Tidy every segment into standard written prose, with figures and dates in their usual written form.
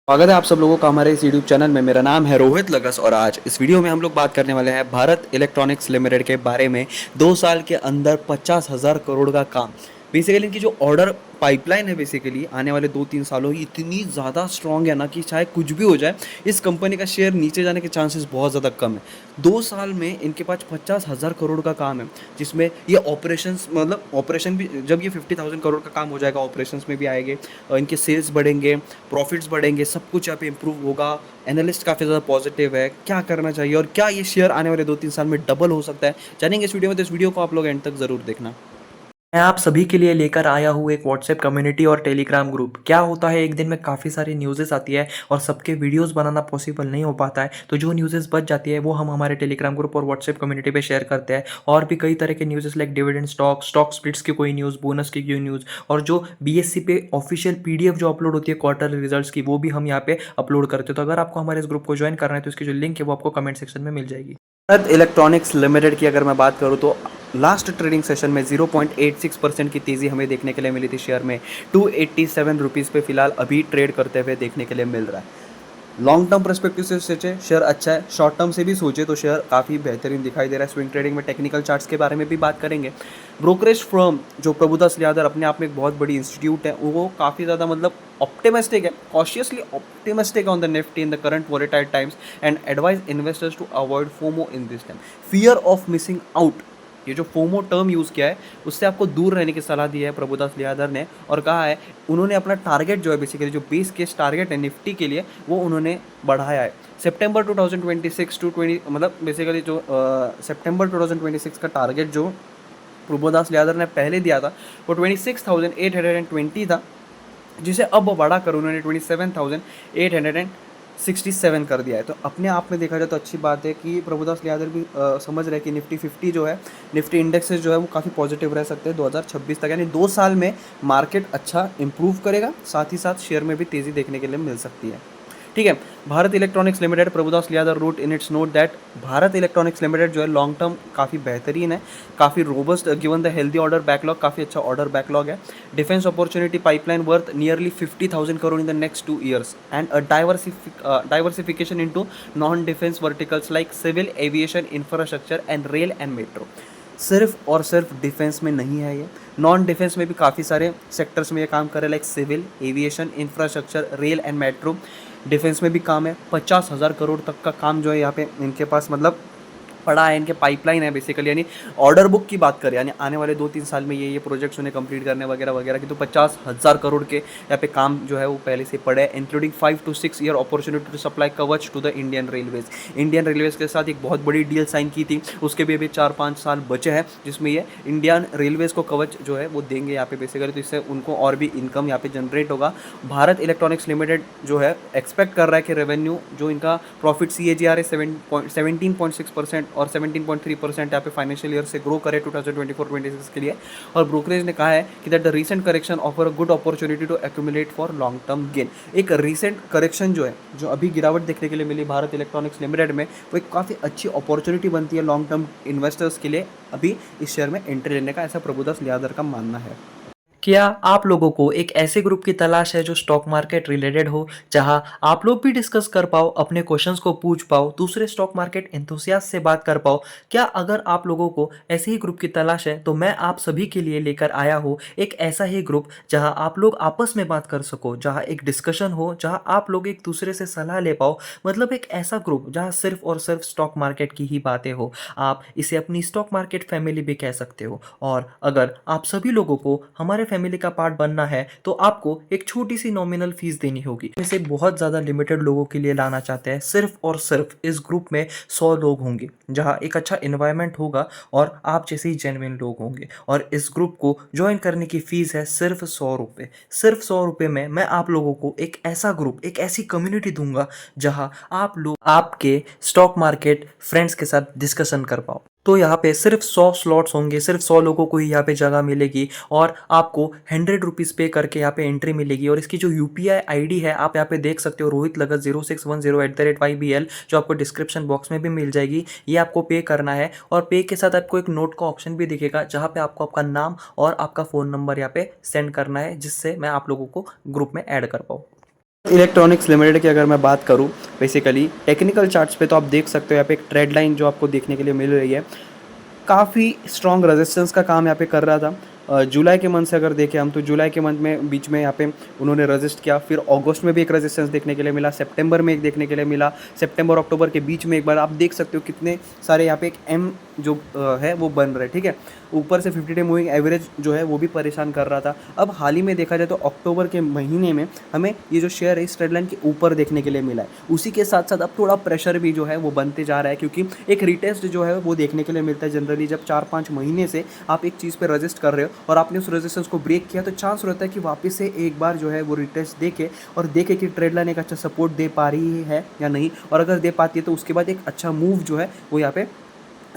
स्वागत है आप सब लोगों का हमारे इस यूट्यूब चैनल में। मेरा नाम है रोहित लगस और आज इस वीडियो में हम लोग बात करने वाले हैं भारत इलेक्ट्रॉनिक्स लिमिटेड के बारे में। 2 साल के अंदर 50,000 करोड़ का काम। बेसिकली इनकी जो ऑर्डर पाइपलाइन है बेसिकली आने वाले 2-3 सालों की इतनी ज़्यादा स्ट्रांग है ना कि चाहे कुछ भी हो जाए इस कंपनी का शेयर नीचे जाने के चांसेस बहुत ज़्यादा कम है। 2 साल में इनके पास 50,000 करोड़ का काम है, जिसमें ये ऑपरेशंस मतलब ऑपरेशन भी जब ये 50,000 करोड़ का काम हो जाएगा ऑपरेशंस में भी आएंगे, इनके सेल्स बढ़ेंगे, प्रॉफिट्स बढ़ेंगे, सब कुछ यहाँ पे इंप्रूव होगा। एनालिस्ट काफ़ी ज़्यादा पॉजिटिव है। क्या करना चाहिए और क्या ये शेयर आने वाले 2-3 साल में डबल हो सकता है, जानेंगे इस वीडियो में। तो इस वीडियो को आप लोग एंड तक ज़रूर देखना। मैं आप सभी के लिए लेकर आया हूँ एक व्हाट्सएप कम्युनिटी और टेलीग्राम ग्रुप। क्या होता है, एक दिन में काफ़ी सारी न्यूज़ेस आती है और सबके वीडियोस बनाना पॉसिबल नहीं हो पाता है, तो जो न्यूज़ेस बच जाती है वो हम हमारे टेलीग्राम ग्रुप और व्हाट्सएप कम्युनिटी पे शेयर करते हैं। और भी कई तरह के न्यूज़ेस लाइक डिविडेंड स्टॉक स्प्लिट्स की कोई न्यूज़, बोनस की कोई न्यूज़, और जो बीएससी पे ऑफिशियल पीडीएफ जो अपलोड होती है क्वार्टरली रिजल्ट्स की, वो भी हम यहाँ पे अपलोड करते हैं। तो अगर आपको हमारे इस ग्रुप को ज्वाइन करना है तो इसकी जो लिंक है वो आपको कमेंट सेक्शन में मिल जाएगी। भारत इलेक्ट्रॉनिक्स लिमिटेड की अगर मैं बात करूं तो लास्ट ट्रेडिंग सेशन में 0.86% की तेज़ी हमें देखने के लिए मिली थी। शेयर में 287 रुपीज़ पे फिलहाल अभी ट्रेड करते हुए देखने के लिए मिल रहा है। लॉन्ग टर्म पर्सपेक्टिव से सोचे शेयर अच्छा है, शॉर्ट टर्म से भी सोचे तो शेयर काफ़ी बेहतरीन दिखाई दे रहा है। स्विंग ट्रेडिंग में टेक्निकल चार्ट्स के बारे में भी बात करेंगे। ब्रोकरेज फर्म जो प्रभुदास लियादर अपने आप में एक बहुत बड़ी इंस्टीट्यूट है, वो काफ़ी ज़्यादा मतलब ऑप्टिमिस्टिक है, cautiously optimistic on the Nifty in the current volatile times and advise investors to avoid FOMO in this time. Fear of missing out, ये जो फोमो टर्म यूज़ किया है उससे आपको दूर रहने की सलाह दी है प्रभुदास लियादर ने। और कहा है उन्होंने अपना टारगेट जो है बेसिकली जो बेस केस टारगेट है निफ्टी के लिए वो उन्होंने बढ़ाया है। सितंबर 2026 टू 20 मतलब बेसिकली जो सितंबर 2026 का टारगेट जो प्रभुदास लियादर ने पहले दिया था वो 26,820 था, जिसे अब बढ़ाकर उन्होंने 27,867 कर दिया है। तो अपने आप में देखा जाए तो अच्छी बात है कि प्रभुदास लियादर भी समझ रहे हैं कि निफ्टी 50 जो है, निफ्टी इंडेक्सेस जो है वो काफ़ी पॉजिटिव रह सकते हैं 2026 तक, यानी 2 साल में मार्केट अच्छा इंप्रूव करेगा, साथ ही साथ शेयर में भी तेज़ी देखने के लिए मिल सकती है। ठीक है। Bharat electronics limited, Prabhudas Lilladher wrote in its note that Bharat electronics limited जो है लॉन्ग टर्म काफ़ी बेहतरीन है, काफ़ी robust given the healthy order backlog, काफ़ी अच्छा ऑर्डर बैकलॉग है। Defence opportunity pipeline worth nearly 50,000 crore in the next 2 years and a diversification into non defence verticals like civil aviation infrastructure and rail and metro. सिर्फ और सिर्फ defence में नहीं है ये, नॉन डिफेंस में भी काफ़ी सारे सेक्टर्स में ये काम कर रहे हैं like civil aviation infrastructure rail and metro. Defence में भी काम है, 50,000 करोड़ तक का काम जो है यहाँ पे इनके पास मतलब पड़ा है, इनके पाइपलाइन है बेसिकली। यानी ऑर्डर बुक की बात करें, यानी आने वाले 2-3 साल में ये प्रोजेक्ट्स उन्हें कंप्लीट करने वगैरह वगैरह की, तो 50,000 करोड़ के यहाँ पे काम जो है वो पहले से पड़े हैं, including 5 to 6 year opportunity to supply Kavach to the Indian railways. Indian railways के साथ एक बहुत बड़ी डील साइन की थी, उसके भी अभी 4-5 साल बचे हैं जिसमें ये इंडियन रेलवेज को कवच जो है वो देंगे यहाँ पे बेसिकली, तो इससे उनको और भी इनकम यहाँ पे जनरेट होगा। भारत इलेक्ट्रॉनिक्स लिमिटेड जो है एक्सपेक्ट कर रहा है कि रेवेन्यू जो इनका प्रॉफिट CAGR है 17.6% और 17.3% यहाँ पे फाइनेंशियल ईयर से ग्रो करे 2024-26 के लिए। और ब्रोकरेज ने कहा है कि that the recent correction offer a good opportunity to accumulate for long term gain. एक रीसेंट करेक्शन जो है, जो अभी गिरावट देखने के लिए मिली भारत इलेक्ट्रॉनिक्स लिमिटेड में, वो एक काफ़ी अच्छी अपॉर्चुनिटी बनती है लॉन्ग टर्म इन्वेस्टर्स के लिए अभी इस शेयर में एंट्री लेने का, ऐसा प्रभुदास लियादर का मानना है। क्या आप लोगों को एक ऐसे ग्रुप की तलाश है जो स्टॉक मार्केट रिलेटेड हो, जहां आप लोग भी डिस्कस कर पाओ, अपने क्वेश्चंस को पूछ पाओ, दूसरे स्टॉक मार्केट एंथुसियास्ट से बात कर पाओ? क्या अगर आप लोगों को ऐसे ही ग्रुप की तलाश है तो मैं आप सभी के लिए लेकर आया हूँ एक ऐसा ही ग्रुप जहां आप लोग आपस में बात कर सको, जहां एक डिस्कशन हो, जहां आप लोग एक दूसरे से सलाह ले पाओ। मतलब एक ऐसा ग्रुप जहां सिर्फ और सिर्फ स्टॉक मार्केट की ही बातें हो। आप इसे अपनी स्टॉक मार्केट फैमिली भी कह सकते हो। और अगर आप सभी लोगों को हमारे फैमिली का पार्ट बनना है तो आपको एक छोटी सी नॉमिनल फीस देनी होगी। इसे बहुत ज़्यादा लिमिटेड लोगों के लिए लाना चाहते हैं। सिर्फ और सिर्फ इस ग्रुप में 100 लोग होंगे, जहां एक अच्छा इन्वायरमेंट होगा और आप जैसे ही जेन्युइन लोग होंगे। और इस ग्रुप को ज्वाइन करने की फीस है सिर्फ 100 रुपये। सिर्फ 100 रुपये में मैं आप लोगों को एक ऐसा ग्रुप, एक ऐसी कम्युनिटी दूंगा जहां आप लोग आपके स्टॉक मार्केट फ्रेंड्स के साथ डिस्कशन कर पाओ। तो यहाँ पे सिर्फ 100 स्लॉट्स होंगे, सिर्फ 100 लोगों को ही यहाँ पे जगह मिलेगी और आपको 100 रुपीज़ पे करके यहाँ पे एंट्री मिलेगी। और इसकी जो UPI ID है आप यहाँ पे देख सकते हो, रोहित लगत 0610 @YBL, जो आपको डिस्क्रिप्शन बॉक्स में भी मिल जाएगी। ये आपको पे करना है और पे के साथ आपको एक नोट का ऑप्शन भी दिखेगा, जहाँ पे आपको आपका नाम और आपका फ़ोन नंबर यहाँ पे सेंड करना है, जिससे मैं आप लोगों को ग्रुप में ऐड कर पाऊँ। इलेक्ट्रॉनिक्स लिमिटेड की अगर मैं बात करूं, बेसिकली टेक्निकल चार्ट्स पे तो आप देख सकते हो यहाँ पे एक ट्रेड लाइन जो आपको देखने के लिए मिल रही है, काफ़ी स्ट्रॉन्ग रेजिस्टेंस का काम यहाँ पे कर रहा था। जुलाई के मंथ से अगर देखें हम, तो जुलाई के मंथ में बीच में यहाँ पे उन्होंने रेजिस्ट किया, फिर अगस्त में भी एक रेजिस्टेंस देखने के लिए मिला, सितंबर में एक देखने के लिए मिला, सितंबर अक्टूबर के बीच में एक बार। आप देख सकते हो कितने सारे यहाँ पे एक एम जो है वो बन रहे, ठीक है। ऊपर से 50 डे मूविंग एवरेज जो है वो भी परेशान कर रहा था। अब हाल ही में देखा जाए तो अक्टूबर के महीने में हमें ये जो शेयर है इस ट्रेड लाइन के ऊपर देखने के लिए मिला है। उसी के साथ साथ अब थोड़ा प्रेशर भी जो है वो बनते जा रहा है, क्योंकि एक रिटेस्ट जो है वो देखने के लिए मिलता है जनरली जब 4-5 महीने से आप एक चीज़ पे रजिस्ट कर रहे हो और आपने उस रेजिस्टेंस को ब्रेक किया, तो चांस रहता है कि वापस से एक बार जो है वो रिटेस्ट देखे और देखे कि ट्रेड लाइन एक अच्छा सपोर्ट दे पा रही है या नहीं, और अगर दे पाती है तो उसके बाद एक अच्छा मूव जो है वो यहाँ पे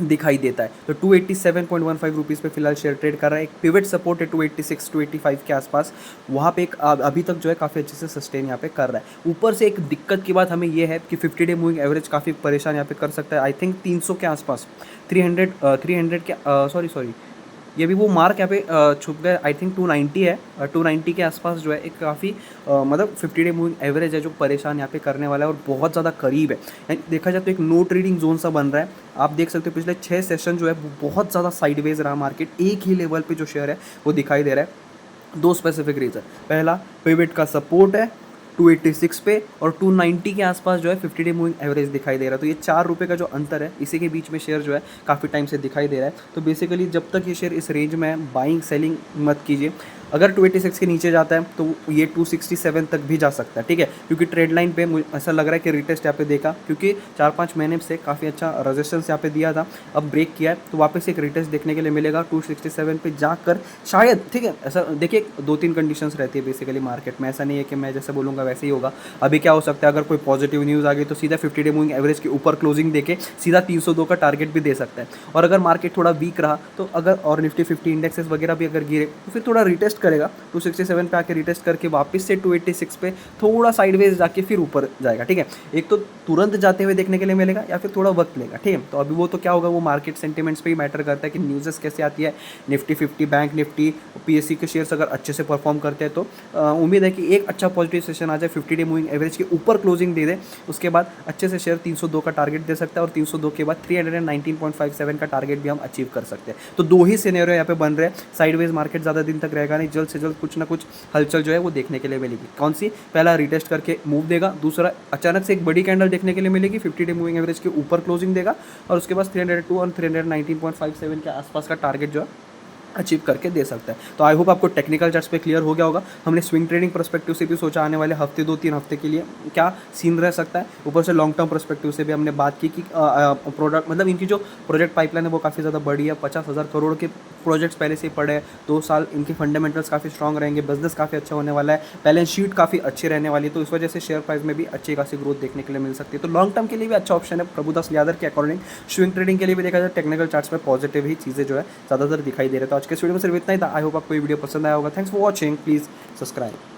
दिखाई देता है। तो 287.15 रुपीज़ पे फिलहाल शेयर ट्रेड कर रहा है। एक पिवट सपोर्ट है 286 285 के आसपास, वहाँ पे एक अभी तक जो है काफ़ी अच्छे से सस्टेन यहाँ पे कर रहा है। ऊपर से एक दिक्कत की बात हमें ये है कि 50 डे मूविंग एवरेज काफ़ी परेशान यहाँ पे कर सकता है। आई थिंक 300 के आसपास, 300 के सॉरी ये भी वो मार्क यहाँ पे छुप गया। आई थिंक 290 है, 290 के आसपास जो है एक काफ़ी मतलब 50 डे मूविंग एवरेज है जो परेशान यहाँ पे करने वाला है और बहुत ज़्यादा करीब है। देखा जाए तो एक नो ट्रेडिंग जोन सा बन रहा है। आप देख सकते हो पिछले 6 सेशन जो है वो बहुत ज़्यादा साइडवेज रहा मार्केट, एक ही लेवल पे जो शेयर है वो दिखाई दे रहा है। दो स्पेसिफिक रीज़न, पहला पिवट का सपोर्ट है 286 पे और 290 के आसपास जो है 50 डे मूविंग एवरेज दिखाई दे रहा है। तो ये 4 रुपये का जो अंतर है इसी के बीच में शेयर जो है काफ़ी टाइम से दिखाई दे रहा है। तो बेसिकली जब तक ये शेयर इस रेंज में है, बाइंग सेलिंग मत कीजिए। अगर 286 के नीचे जाता है तो ये 267 तक भी जा सकता है, ठीक है, क्योंकि ट्रेड लाइन पे मुझे ऐसा लग रहा है कि रिटेस्ट यहाँ पे देखा, क्योंकि 4-5 महीने से काफ़ी अच्छा रेजिस्टेंस यहाँ पे दिया था, अब ब्रेक किया है तो वापस एक रिटेस्ट देखने के लिए मिलेगा 267 पे जाकर शायद, ठीक है। ऐसा देखिए 2-3 कंडीशंस रहती है बेसिकली मार्केट में, ऐसा नहीं है कि मैं जैसे बोलूँगा वैसे ही होगा। अभी क्या हो सकता है, अगर कोई पॉजिटिव न्यूज़ आ गई तो सीधा 50 डे मूविंग एवरेज के ऊपर क्लोजिंग देके सीधा 302 का टारगेट भी दे सकता है। और अगर मार्केट थोड़ा वीक रहा तो अगर और निफ्टी 50 इंडेक्सेस वगैरह भी अगर गिरे तो फिर थोड़ा रिटेस्ट करेगा, 267 पे आके रिटेस्ट करके वापस से 286 पे थोड़ा साइडवेज जाके फिर ऊपर जाएगा, ठीक है। एक तो तुरंत जाते हुए देखने के लिए मिलेगा या फिर थोड़ा वक्त लेगा, ठीक है। तो अभी वो तो क्या होगा, वो मार्केट सेंटिमेंट्स पे ही मैटर करता है कि न्यूज़ेस कैसे आती है। निफ्टी 50, बैंक निफ्टी, पीएससी के शेयर्स अगर अच्छे से परफॉर्म करते हैं तो उम्मीद है कि एक अच्छा पॉजिटिव सेशन आ जाए, 50 डे मूविंग एवरेज के ऊपर क्लोजिंग दे दे, उसके बाद अच्छे से शेयर 302 का टारगेट दे सकता है और 302 के बाद 319.57 का टारगेट भी हम अचीव कर सकते हैं। तो दो ही सिनेरियो यहाँ पे बन रहे हैं। साइडवेज मार्केट ज़्यादा दिन तक रहेगा नहीं, जल्द से जल्द कुछ ना कुछ हलचल जो है वो देखने के लिए मिलेगी। कौन सी, पहला रिटेस्ट करके मूव देगा, दूसरा अचानक से एक बड़ी कैंडल देखने के लिए मिलेगी, 50 डे मूविंग एवरेज के ऊपर क्लोजिंग देगा और उसके बाद 302 और 319.57 के आसपास का टारगेट जो है अचीव करके दे सकता है। तो आई होप आपको टेक्निकल चार्ट्स पे क्लियर हो गया होगा। हमने स्विंग ट्रेडिंग पर्सपेक्टिव से भी सोचा आने वाले हफ्ते 2-3 हफ्ते के लिए क्या सीन रह सकता है, ऊपर से लॉन्ग टर्म पर्सपेक्टिव से भी हमने बात की कि प्रोडक्ट मतलब इनकी जो प्रोजेक्ट पाइपलाइन है वो काफ़ी ज़्यादा बड़ी है, 50,000 करोड़ के प्रोजेक्ट्स पहले से ही पड़े हैं, 2 साल इनके फंडामेंटल्स काफ़ी स्ट्रॉन्ग रहेंगे, बिजनेस काफ़ी अच्छा होने वाला है, बैलेंस शीट काफ़ी अच्छी रहने वाली है, तो इस वजह से शेयर प्राइस में भी अच्छी खासी ग्रोथ देखने के लिए मिल सकती है। तो लॉन्ग टर्म के लिए भी अच्छा ऑप्शन है प्रभुदास लियादर के अकॉर्डिंग। स्विंग ट्रेडिंग के लिए भी देखा जाए टेक्निकल चार्ट्स में पॉजिटिव ही चीज़ें जो है ज़्यादातर दिखाई दे रहे हैं। तो आज के वीडियो में सिर्फ इतना ही था। आई होप आपको ये वीडियो पसंद आया होगा। Thanks for watching, please subscribe.